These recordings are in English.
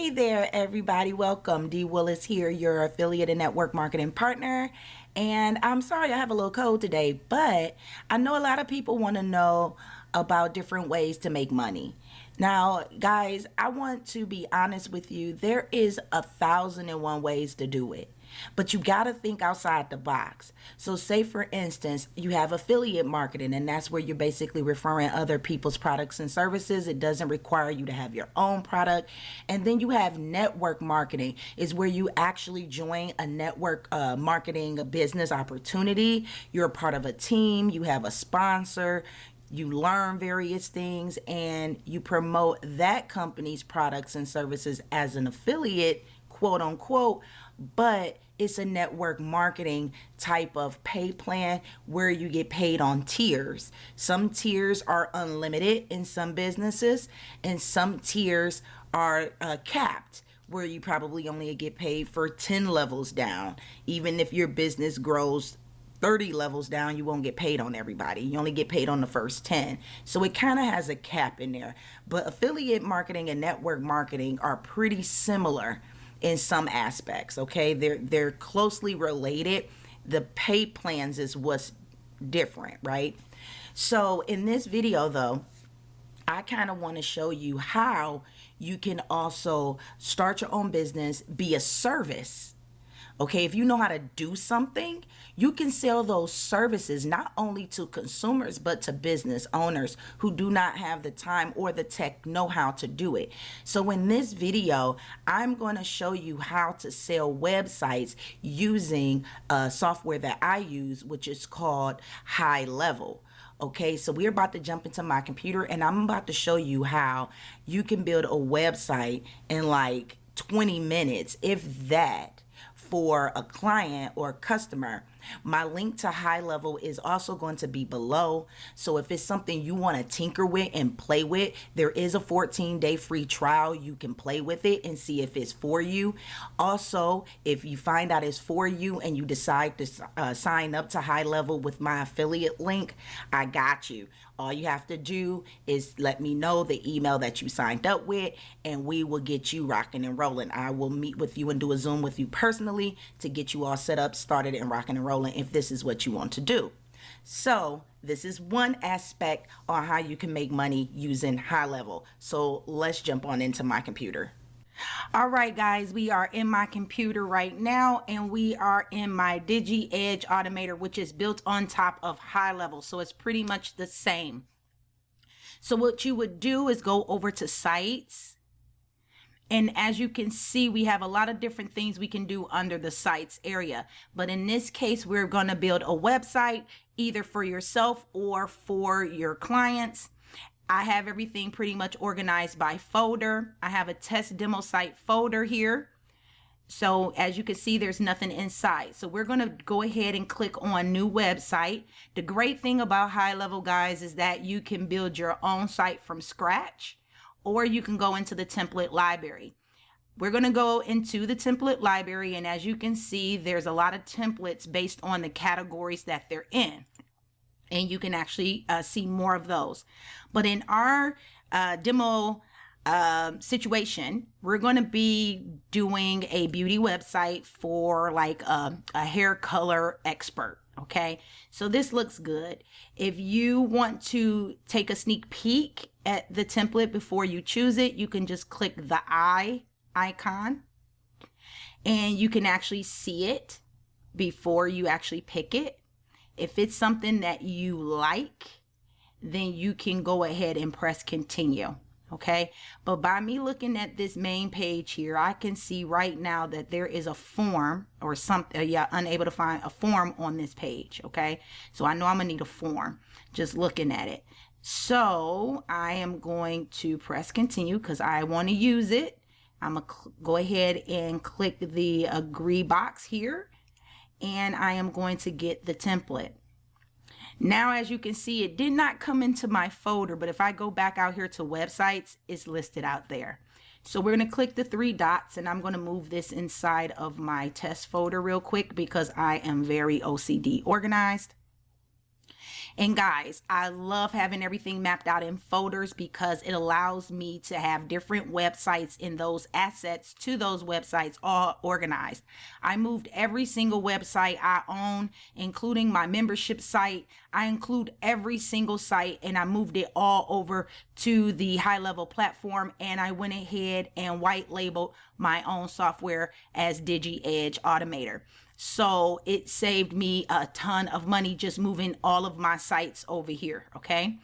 Hey there, everybody. Welcome. D. Willis here, your affiliate and network marketing partner. And I'm sorry I have a little cold today, but I know a lot of people want to know about different ways to make money. Now, guys, I want to be honest with you. There is 1,001 ways to do it, but you got to think outside the box. So say, for instance, you have affiliate marketing, and that's where you're basically referring other people's products and services. It doesn't require you to have your own product. And then you have network marketing, is where you actually join a network marketing business opportunity. You're a part of a team, you have a sponsor, you learn various things, and you promote that company's products and services as an affiliate, quote unquote, but it's a network marketing type of pay plan where you get paid on tiers. Some tiers are unlimited in some businesses, and some tiers are capped, where you probably only get paid for 10 levels down. Even if your business grows 30 levels down, you won't get paid on everybody. You only get paid on the first 10. So it kind of has a cap in there. But affiliate marketing and network marketing are pretty similar in some aspects, okay? They're closely related. The pay plans is what's different, right? So in this video though, I kind of want to show you how you can also start your own business, be a service. Okay, if you know how to do something, you can sell those services not only to consumers, but to business owners who do not have the time or the tech know-how to do it. So in this video, I'm going to show you how to sell websites using software that I use, which is called HighLevel. Okay, so we're about to jump into my computer, and I'm about to show you how you can build a website in like 20 minutes, if that, for a client or a customer. My link to HighLevel is also going to be below. So if it's something you want to tinker with and play with, there is a 14-day free trial. You can play with it and see if it's for you. Also, if you find out it's for you and you decide to sign up to HighLevel with my affiliate link, I got you. All you have to do is let me know the email that you signed up with, and we will get you rocking and rolling. I will meet with you and do a Zoom with you personally to get you all set up, started, and rocking and rolling if this is what you want to do. So this is one aspect on how you can make money using HighLevel. So let's jump on into my computer. All right, guys, we are in my computer right now, and we are in my Digi Edge Automator, which is built on top of HighLevel. So it's pretty much the same. So what you would do is go over to sites. And as you can see, we have a lot of different things we can do under the sites area. But in this case, we're going to build a website either for yourself or for your clients. I have everything pretty much organized by folder. I have a test demo site folder here. So as you can see, there's nothing inside. So we're going to go ahead and click on new website. The great thing about HighLevel, guys, is that you can build your own site from scratch, or you can go into the template library. We're going to go into the template library, and as you can see, there's a lot of templates based on the categories that they're in. And you can actually see more of those. But in our demo situation, we're going to be doing a beauty website for like a hair color expert. Okay, so this looks good. If you want to take a sneak peek at the template before you choose it, you can just click the eye icon, and you can actually see it before you actually pick it. If it's something that you like, then you can go ahead and press continue. Okay, but by me looking at this main page here, I can see right now that there is a form or something. Yeah, unable to find a form on this page. Okay, so I know I'm gonna need a form just looking at it. So I am going to press continue because I want to use it. I'm gonna go ahead and click the agree box here, and I am going to get the template. Now, as you can see, it did not come into my folder, but if I go back out here to websites, it's listed out there. So we're going to click the three dots, and I'm going to move this inside of my test folder real quick because I am very OCD organized. And guys, I love having everything mapped out in folders because it allows me to have different websites and those assets to those websites all organized. I moved every single website I own, including my membership site. I include every single site and I moved it all over to the HighLevel platform, and I went ahead and white labeled my own software as DigiEdge Automator. So it saved me a ton of money just moving all of my sites over here. Okay.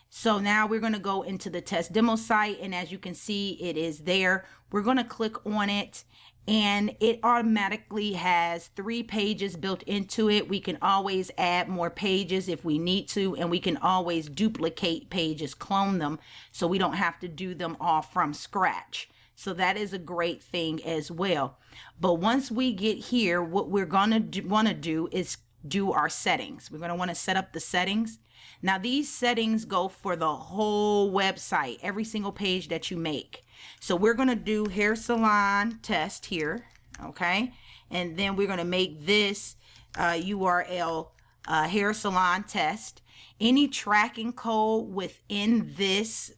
So now we're going to go into the test demo site. And as you can see, it is there. We're going to click on it and it automatically has 3 pages built into it. We can always add more pages if we need to, and we can always duplicate pages, clone them, so we don't have to do them all from scratch. So that is a great thing as well. But once we get here, what we're going to want to do is do our settings. We're going to want to set up the settings. Now these settings go for the whole website, every single page that you make. So we're going to do hair salon test here. Okay. And then we're going to make this URL hair salon test. Any tracking code within this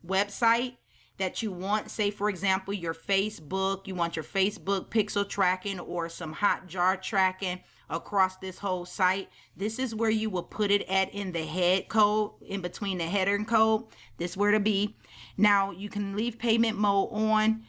website that you want, say for example your Facebook, you want your Facebook pixel tracking or some Hotjar tracking across this whole site, this is where you will put it at in the head code, in between the header and code. This is where to be. Now you can leave payment mode on.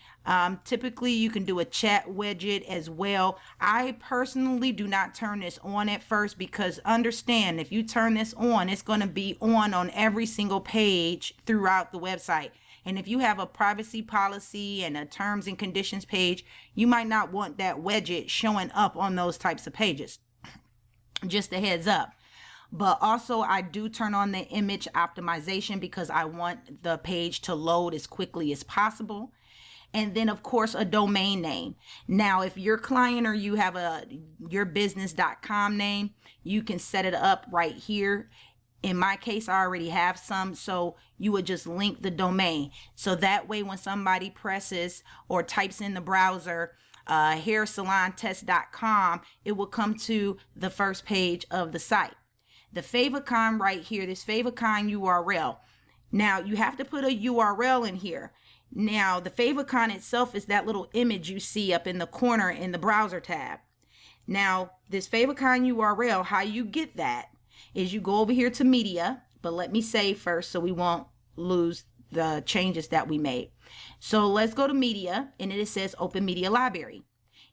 Typically you can do a chat widget as well. I personally do not turn this on at first, because understand, if you turn this on, it's going to be on every single page throughout the website. And if you have a privacy policy and a terms and conditions page, you might not want that widget showing up on those types of pages. Just a heads up. But also I do turn on the image optimization because I want the page to load as quickly as possible. And then of course a domain name. Now if your client or you have a yourbusiness.com name, you can set it up right here. In my case, I already have some, so you would just link the domain. So that way when somebody presses or types in the browser hairsalontest.com, it will come to the first page of the site. The favicon right here, this favicon URL. Now you have to put a URL in here. Now the favicon itself is that little image you see up in the corner in the browser tab. Now this favicon URL, how you get that is you go over here to media, but let me save first so we won't lose the changes that we made. So let's go to media, and it says open media library.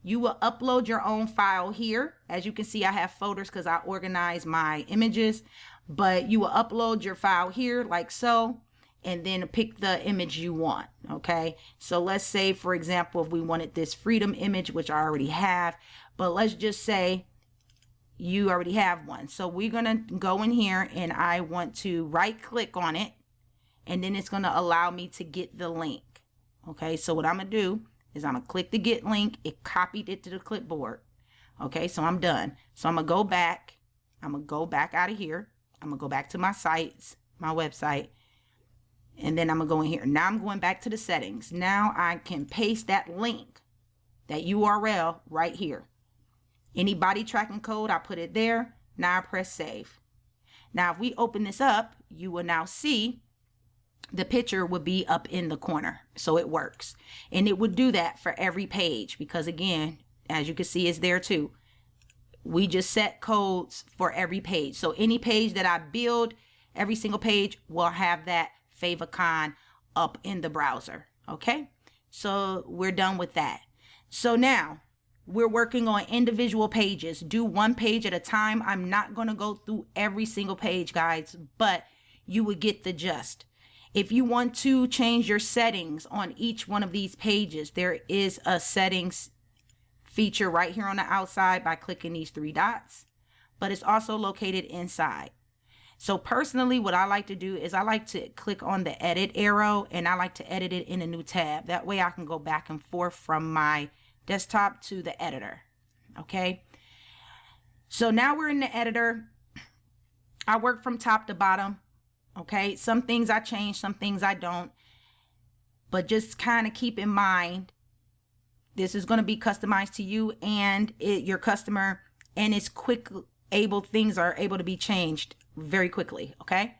You will upload your own file here. As you can see, I have folders because I organize my images, but you will upload your file here like so, and then pick the image you want. Okay, so let's say for example if we wanted this freedom image, which I already have, but let's just say you already have one. So we're going to go in here and I want to right click on it, and then it's going to allow me to get the link. Okay, so what I'm going to do is I'm going to click the get link. It copied it to the clipboard. Okay, so I'm done. So I'm going to go back. I'm going to go back out of here. I'm going to go back to my sites, my website, and then I'm going to go in here. Now I'm going back to the settings. Now I can paste that link, that URL right here. Any body tracking code, I put it there. Now I press save. Now if we open this up, you will now see the picture would be up in the corner. So it works. And it would do that for every page because again, as you can see, it's there too. We just set codes for every page. So any page that I build, every single page will have that favicon up in the browser. Okay, so we're done with that. So now we're working on individual pages. Do one page at a time. I'm not going to go through every single page, guys, but you would get the gist. If you want to change your settings on each one of these pages, there is a settings feature right here on the outside by clicking these 3 dots, but it's also located inside. So personally, what I like to do is I like to click on the edit arrow and I like to edit it in a new tab. That way I can go back and forth from my desktop to the editor. Okay, so now we're in the editor. I work from top to bottom. Okay, some things I change, some things I don't, but just kind of keep in mind this is going to be customized to you and your customer, and it's quick things are able to be changed very quickly, okay?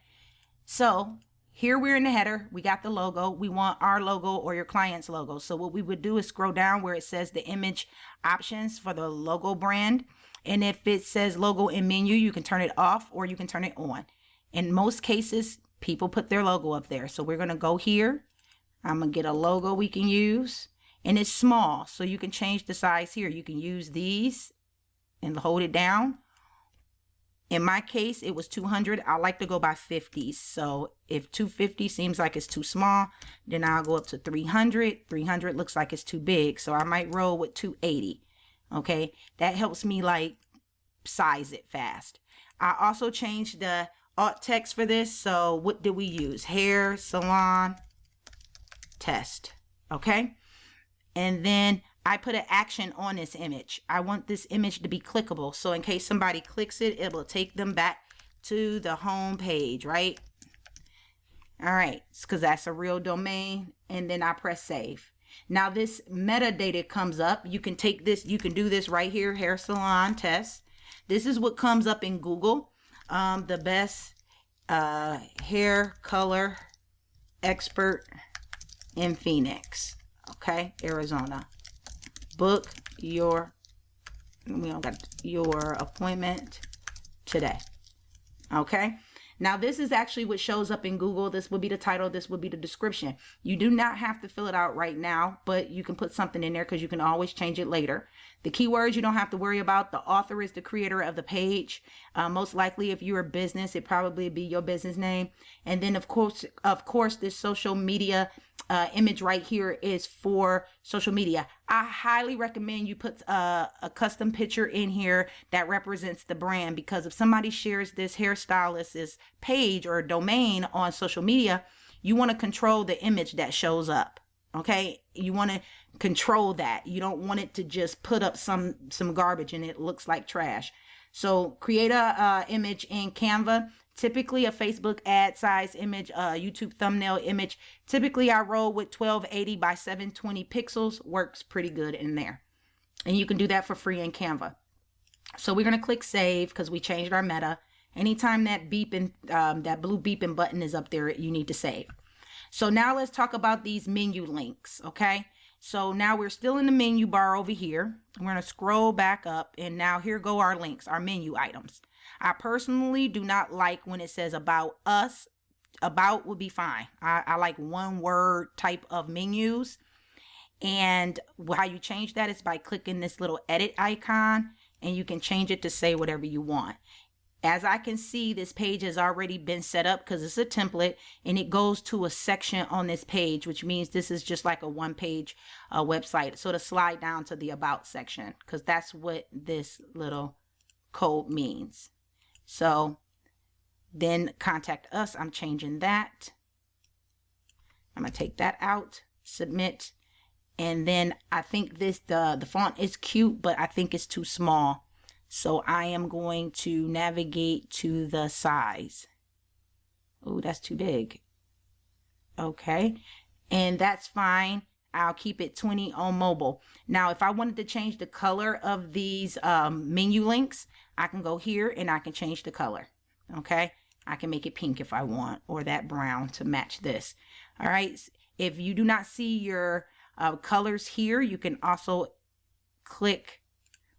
So here we're in the header. We got the logo. We want our logo or your client's logo. So what we would do is scroll down where it says the image options for the logo brand. And if it says logo in menu, you can turn it off or you can turn it on. In most cases, people put their logo up there. So we're going to go here. I'm going to get a logo we can use. And it's small, so you can change the size here. You can use these and hold it down. In my case, it was 200. I like to go by 50s. So if 250 seems like it's too small, then I'll go up to 300. 300 looks like it's too big. So I might roll with 280. Okay, that helps me like size it fast. I also changed the alt text for this. So what did we use? Hair salon test. Okay. And then I put an action on this image. I want this image to be clickable. So in case somebody clicks it, it will take them back to the home page, right? All right, because that's a real domain. And then I press save. Now this metadata comes up. You can take this, you can do this right here, hair salon test. This is what comes up in Google. The best hair color expert in Phoenix. Okay, Arizona. Book your appointment today. Okay. Now this is actually what shows up in Google. This would be the title. This would be the description. You do not have to fill it out right now, but you can put something in there because you can always change it later. The keywords you don't have to worry about. The author is the creator of the page. Most likely, if you're a business, it probably be your business name. And then of course, this social media image right here is for social media. I highly recommend you put a custom picture in here that represents the brand, because if somebody shares this hairstylist's page or domain on social media, you want to control the image that shows up. Okay, you want to control that. You don't want it to just put up some garbage and it looks like trash. So create a image in Canva. Typically a Facebook ad size image, a YouTube thumbnail image. Typically I roll with 1280 by 720 pixels. Works pretty good in there. And you can do that for free in Canva. So we're going to click save because we changed our meta. Anytime that beeping, that blue beeping button is up there, you need to save. So now let's talk about these menu links. Okay. So now we're still in the menu bar over here. We're going to scroll back up, and now here go our links, our menu items. I personally do not like when it says about us. About would be fine. I like one word type of menus. And how you change that is by clicking this little edit icon, and you can change it to say whatever you want. As I can see, this page has already been set up because it's a template, and it goes to a section on this page, which means this is just like a one-page website. So to slide down to the about section, because that's what this little code means. So then contact us. I'm changing that. I'm going to take that out, submit. And then I think the font is cute, but I think it's too small. So I am going to navigate to the size. Oh, that's too big. Okay. And that's fine. I'll keep it 20 on mobile. Now, if I wanted to change the color of these menu links, I can go here and I can change the color. Okay. I can make it pink if I want, or that brown to match this. All right. If you do not see your colors here, you can also click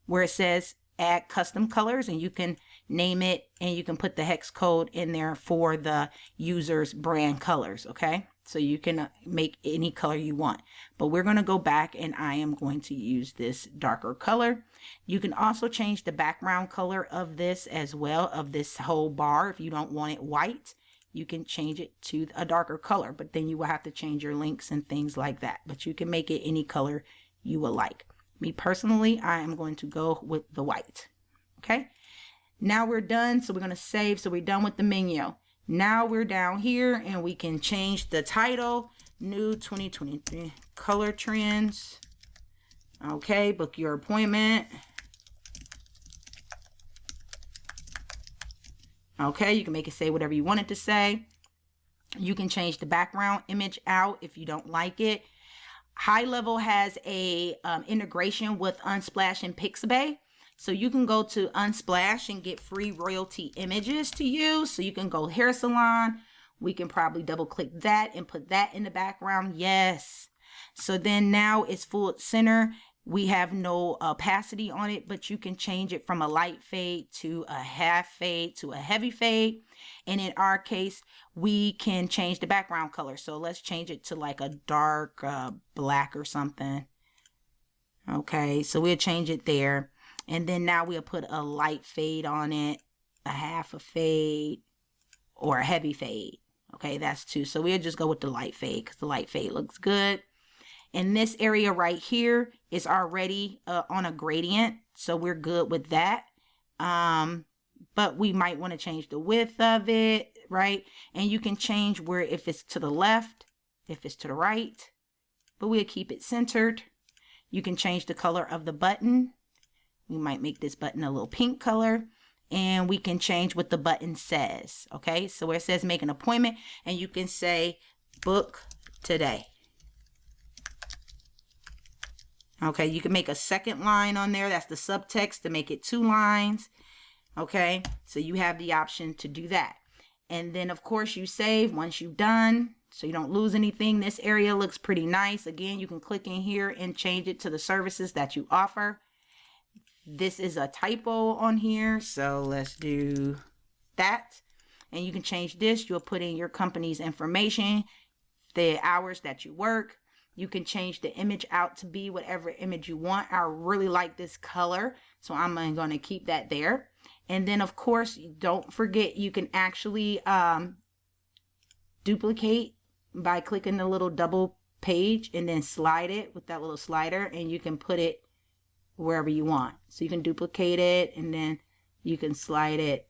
where it says add custom colors, and you can name it, and you can put the hex code in there for the user's brand colors. Okay, so you can make any color you want, but we're going to go back and I am going to use this darker color. You can also change the background color of this as well, of this whole bar. If you don't want it white, you can change it to a darker color, but then you will have to change your links and things like that. But you can make it any color you would like. Me personally, I am going to go with the white. Okay. Now we're done. So we're going to save. So we're done with the menu. Now we're down here and we can change the title. New 2023 color trends. Okay. Book your appointment. Okay. You can make it say whatever you want it to say. You can change the background image out if you don't like it. HighLevel has a integration with Unsplash and Pixabay. So you can go to Unsplash and get free royalty images to use. So you can go hair salon. We can probably double click that and put that in the background. Yes. So then now it's full center. We have no opacity on it, but you can change it from a light fade to a half fade to a heavy fade. And in our case, we can change the background color. So let's change it to like a dark black or something. Okay, so we'll change it there. And then now we'll put a light fade on it, a half a fade, or a heavy fade. Okay, that's 2. So we'll just go with the light fade because the light fade looks good. And this area right here is already on a gradient. So we're good with that. But we might want to change the width of it, right? And you can change where, if it's to the left, if it's to the right, but we'll keep it centered. You can change the color of the button. We might make this button a little pink color, and we can change what the button says. Okay, so where it says make an appointment, and you can say book today. Okay, you can make a second line on there. That's the subtext to make it 2 lines. Okay, so you have the option to do that. And then of course you save once you've done, so you don't lose anything. This area looks pretty nice. Again, you can click in here and change it to the services that you offer. This is a typo on here, so let's do that. And you can change this. You'll put in your company's information, the hours that you work. You can change the image out to be whatever image you want. I really like this color, so I'm going to keep that there. And then of course, don't forget, you can actually duplicate by clicking the little double page and then slide it with that little slider, and you can put it wherever you want. So you can duplicate it and then you can slide it.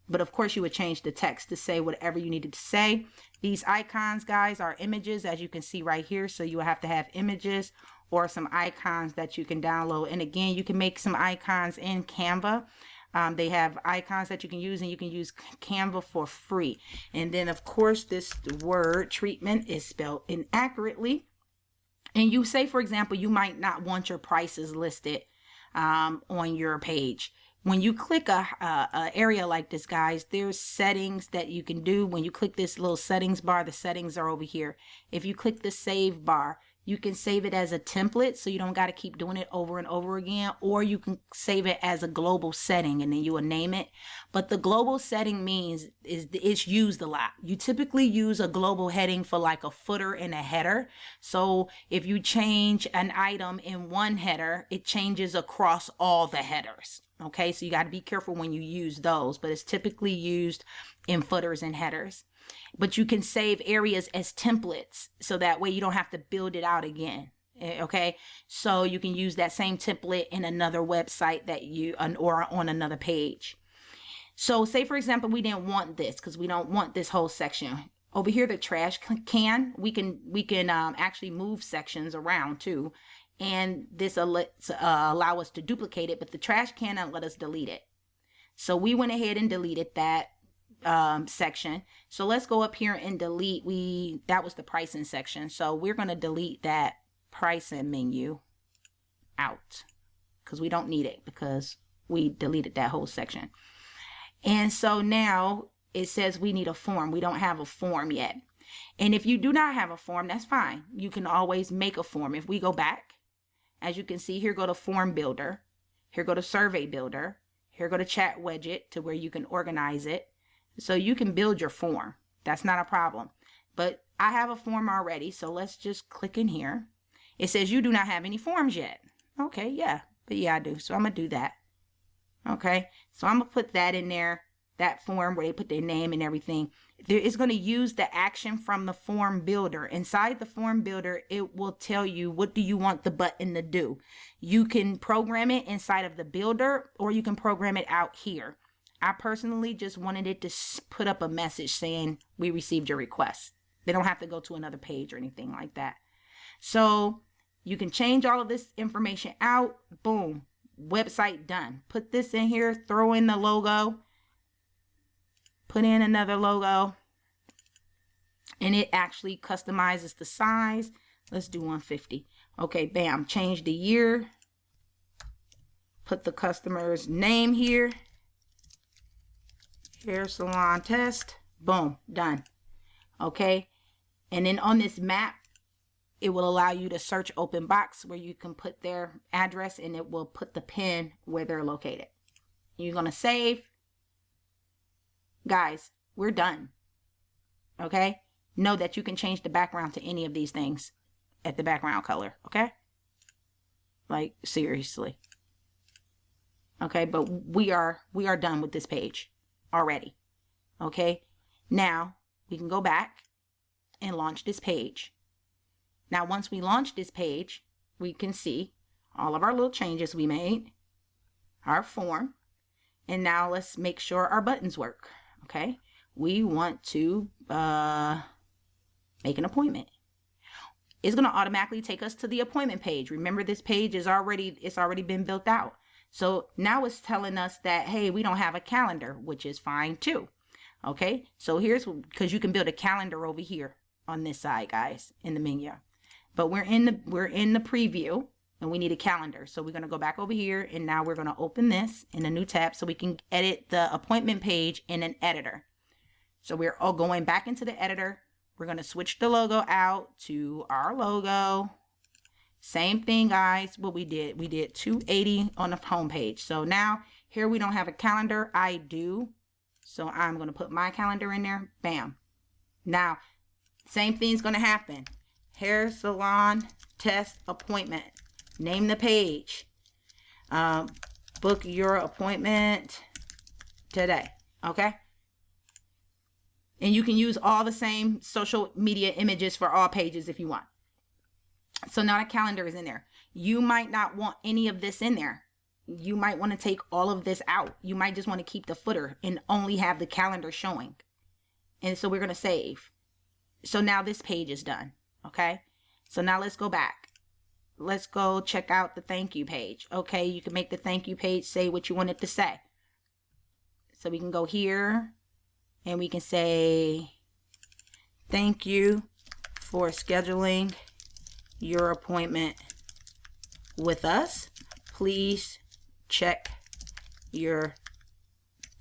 But of course you would change the text to say whatever you needed to say. These icons, guys, are images, as you can see right here. So you will have to have images or some icons that you can download. And again, you can make some icons in Canva. They have icons that you can use, and you can use Canva for free. And then of course this word treatment is spelled inaccurately. And you say, for example, you might not want your prices listed on your page. When you click a area like this, guys, there's settings that you can do. When you click this little settings bar, the settings are over here. If you click the save bar, you can save it as a template, so you don't got to keep doing it over and over again, or you can save it as a global setting and then you will name it. But the global setting means it's used a lot. You typically use a global heading for like a footer and a header. So if you change an item in one header, it changes across all the headers. Okay, so you got to be careful when you use those, but it's typically used in footers and headers. But you can save areas as templates, so that way you don't have to build it out again. Okay, so you can use that same template in another website that you or on another page. So say for example, we didn't want this because we don't want this whole section. Over here, the trash can, we can actually move sections around too. And this allow us to duplicate it, but the trash can let us delete it. So we went ahead and deleted that section. So let's go up here and delete. That was the pricing section. So we're going to delete that pricing menu out because we don't need it, because we deleted that whole section. And so now it says we need a form. We don't have a form yet. And if you do not have a form, that's fine. You can always make a form. If we go back, as you can see here, go to form builder. Here go to survey builder. Here go to chat widget to where you can organize it. So you can build your form. That's not a problem. But I have a form already, so let's just click in here. It says you do not have any forms yet. Okay, yeah, but yeah, I do. So I'm going to do that. Okay, so I'm going to put that in there, that form where they put their name and everything. It's going to use the action from the form builder. Inside the form builder, it will tell you what do you want the button to do. You can program it inside of the builder, or you can program it out here. I personally just wanted it to put up a message saying we received your request. They don't have to go to another page or anything like that. So you can change all of this information out. Boom. Website done. Put this in here. Throw in the logo. Put in another logo. And it actually customizes the size. Let's do 150. Okay, bam. Change the year put the customer's name here. Hair salon test. Boom, done. Okay. And then on this map, it will allow you to search open box where you can put their address and it will put the pin where they're located. You're going to save. Guys, we're done. Okay. Know that you can change the background to any of these things at the background color. Okay. Like seriously. Okay. But we are done with this page already. Okay. Now we can go back and launch this page. Now, once we launch this page, we can see all of our little changes we made, our form, and now let's make sure our buttons work. Okay. We want to make an appointment. It's going to automatically take us to the appointment page. Remember, this page is already been built out. So now it's telling us that, hey, we don't have a calendar, which is fine too. Okay. So here's, because you can build a calendar over here on this side, guys, in the menu. But we're in the preview and we need a calendar. So we're going to go back over here and now we're going to open this in a new tab so we can edit the appointment page in an editor. So we're all going back into the editor. We're going to switch the logo out to our logo. Same thing, guys, what we did 280 on the home page. So now here we don't have a calendar. I do. So I'm going to put my calendar in there. Bam. Now, same thing's going to happen. Hair salon test appointment. Name the page. Book your appointment today. Okay. And you can use all the same social media images for all pages if you want. So now the calendar is in there. You might not want any of this in there. You might want to take all of this out. You might just want to keep the footer and only have the calendar showing. And so we're going to save. So now this page is done. Okay. So now let's go back. Let's go check out the thank you page. Okay. You can make the thank you page say what you want it to say. So we can go here and we can say, thank you for scheduling your appointment with us. Please check your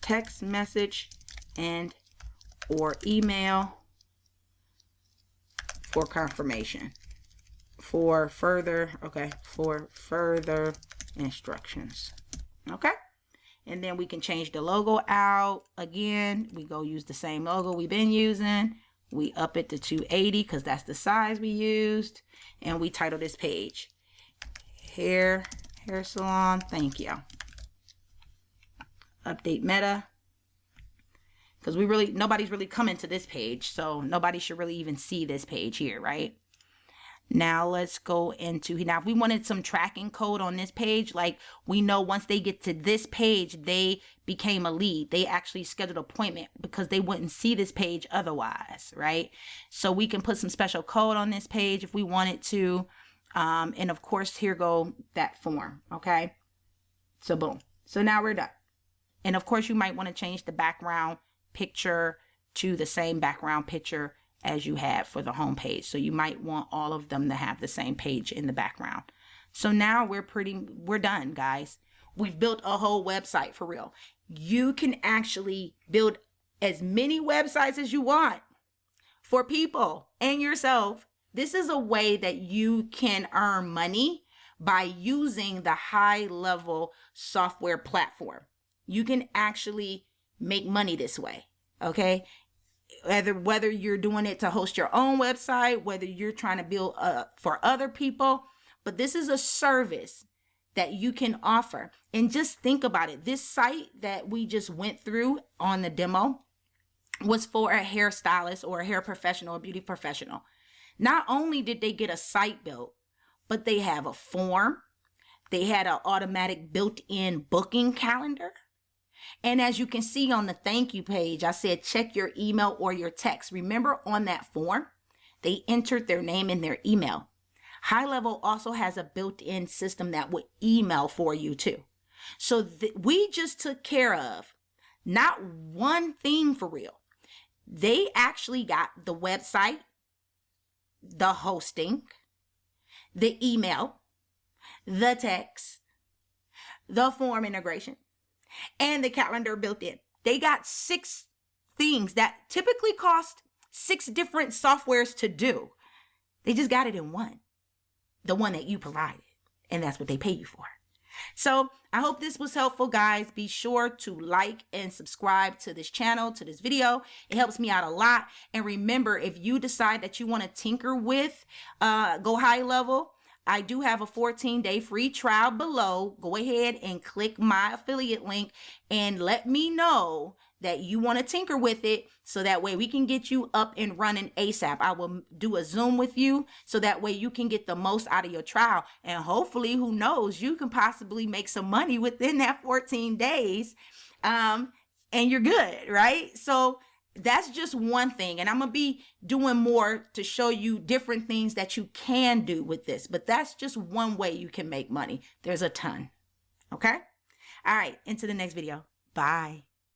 text message and or email for confirmation for further instructions. Okay. And then we can change the logo out again. We go use the same logo we've been using. We up it to 280 because that's the size we used. And we title this page hair salon thank you. Update meta. Because nobody's really coming to this page. So nobody should really even see this page here, right? Now let's go into, now if we wanted some tracking code on this page, like we know once they get to this page, they became a lead. They actually scheduled an appointment because they wouldn't see this page otherwise, right? So we can put some special code on this page if we wanted to. And of course, here go that form, okay? So boom. So now we're done. And of course, you might want to change the background picture to the same background picture as you have for the home page. So you might want all of them to have the same page in the background. So now we're done, guys. We've built a whole website for real. You can actually build as many websites as you want for people and yourself. This is a way that you can earn money by using the HighLevel software platform. You can actually make money this way, okay? Whether you're doing it to host your own website, whether you're trying to build for other people, but this is a service that you can offer. And just think about it. This site that we just went through on the demo was for a hairstylist or a hair professional, a beauty professional. Not only did they get a site built, but they have a form. They had an automatic built-in booking calendar. And as you can see on the thank you page, I said, check your email or your text. Remember on that form, they entered their name and their email. HighLevel also has a built-in system that would email for you too. So we just took care of not one thing for real. They actually got the website, the hosting, the email, the text, the form integration, and the calendar built in. They got 6 things that typically cost 6 different softwares to do. They just got it in one, the one that you provided, and that's what they pay you for. So I hope this was helpful, guys. Be sure to like and subscribe to this channel, to this video. It helps me out a lot. And remember, if you decide that you want to tinker with Go HighLevel, I do have a 14-day free trial below. Go ahead and click my affiliate link and let me know that you want to tinker with it, so that way we can get you up and running ASAP. I will do a Zoom with you so that way you can get the most out of your trial. And hopefully, who knows, you can possibly make some money within that 14 days and you're good, right? So that's just one thing. And I'm going to be doing more to show you different things that you can do with this. But that's just one way you can make money. There's a ton. Okay? All right. Into the next video. Bye.